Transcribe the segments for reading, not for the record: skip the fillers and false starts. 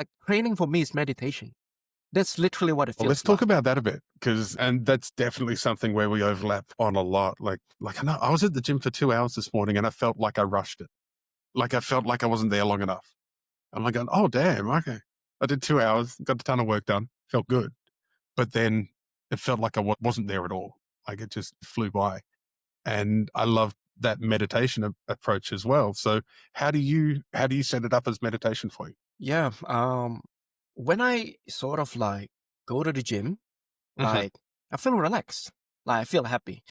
Like training for me is meditation. That's literally what it Well, let's feels talk like. about that a bit and that's definitely something where we overlap on a lot. Like I know I was at the gym for 2 hours this morning and I felt like I rushed it. Like I felt like I wasn't there long enough. I'm like, oh, damn. Okay. I did 2 hours, got a ton of work done, felt good. But then it felt like I wasn't there at all. Like it just flew by. And I love that meditation approach as well. So how do you set it up as meditation for you? Yeah. When I sort of like go to the gym, Hmm. like I feel relaxed, like I feel happy.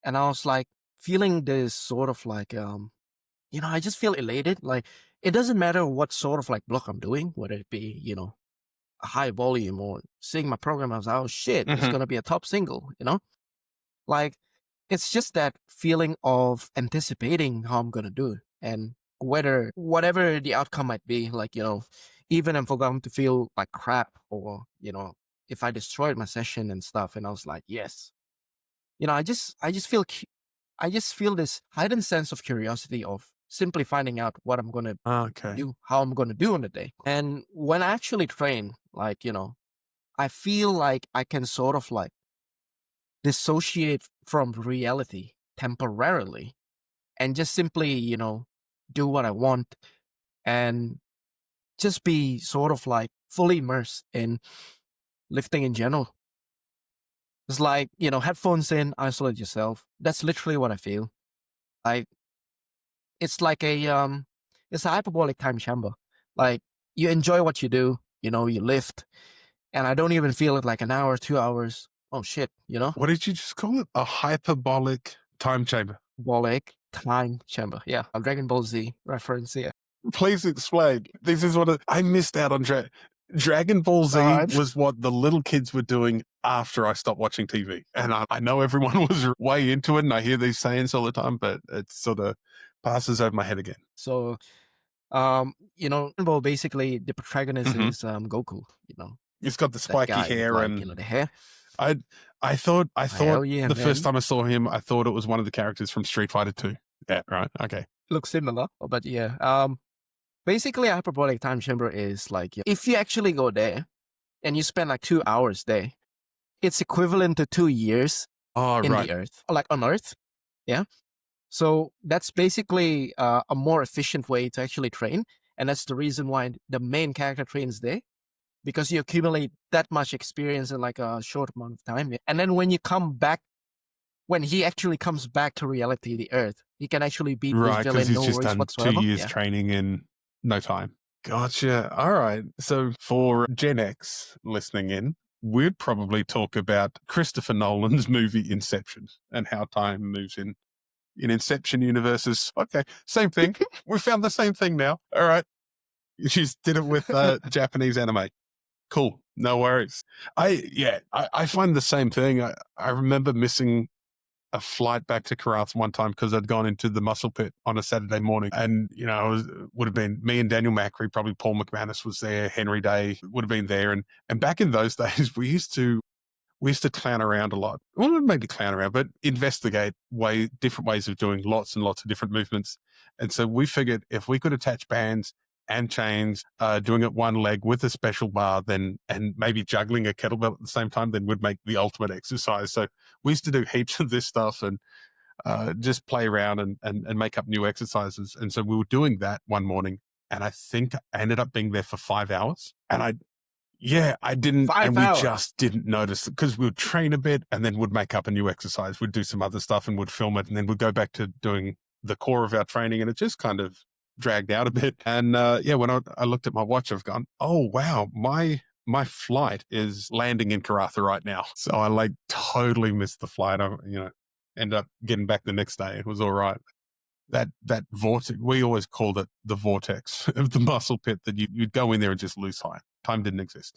And I was like feeling this sort of like, I just feel elated. Like it doesn't matter what sort of like block I'm doing, whether it be, a high volume or seeing my program. I was like, oh shit, it's Hmm. going to be a top single. Like it's just that feeling of anticipating how I'm going to do it. And whatever the outcome might be, like, even if I'm going to feel like crap or, if I destroyed my session and stuff. And I was like, yes, I just feel this heightened sense of curiosity of simply finding out what I'm going to Okay. do, how I'm going to do on the day. And when I actually train, like, I feel like I can sort of like dissociate from reality temporarily and just simply, do what I want and just be sort of like fully immersed in lifting in general. It's like, headphones in, isolate yourself. That's literally what I feel. Like it's like it's a hyperbolic time chamber. Like you enjoy what you do, you lift, and I don't even feel it like an hour, 2 hours. Oh shit. What did you just call it? A hyperbolic time chamber. Hyperbolic time chamber. Yeah, a Dragon Ball Z reference here. Please explain. This is I missed out on Dragon Ball Z Alright. was what the little kids were doing after I stopped watching TV. And I know everyone was way into it and I hear these sayings all the time, but it sort of passes over my head again. So, well, basically the protagonist Hmm. is Goku. He's got the That spiky guy with hair like and the hair. I I thought Hell yeah, the first man. time I saw him, I thought it was one of the characters from Street Fighter 2. Yeah, right. Okay. Looks similar, but yeah. Basically, a hyperbolic time chamber is like if you actually go there and you spend like 2 hours there, it's equivalent to 2 years Oh, in right. the Earth, like on Earth. Yeah. So that's basically a more efficient way to actually train, and that's the reason why the main character trains there because you accumulate that much experience in like a short amount of time, and then when he actually comes back to reality, the Earth, he can actually beat the Right, because villain, he's no just worries done 2 whatsoever. years Yeah. training in no time. Gotcha. All right. So for Gen X listening in, we'd probably talk about Christopher Nolan's movie Inception and how time moves in Inception universes. Okay, same thing. We found the same thing now. All right. You just did it with Japanese anime. Cool. No worries. I find the same thing. I remember missing a flight back to Karath one time because I'd gone into the muscle pit on a Saturday morning. And, would have been me and Daniel Macri, probably Paul McManus was there, Henry Day would have been there. And back in those days, we used to clown around a lot. Well, not maybe clown around, but investigate different ways of doing lots and lots of different movements. And so we figured if we could attach bands and chains, doing it one leg with a special bar, then and maybe juggling a kettlebell at the same time, then would make the ultimate exercise. So we used to do heaps of this stuff and just play around and make up new exercises. And so we were doing that one morning, and I think I ended up being there for 5 hours. And I didn't, Five and we hours. just didn't notice because we would train a bit and then would make up a new exercise. We'd do some other stuff and would film it, and then we'd go back to doing the core of our training, and it just kind of dragged out a bit. And when I looked at my watch, I've gone, oh wow, my flight is landing in Karatha right now, so I like totally missed the flight. I end up getting back the next day. It was all right. That vortex, we always called it the vortex of the muscle pit, that you'd go in there and just lose time. Time didn't exist.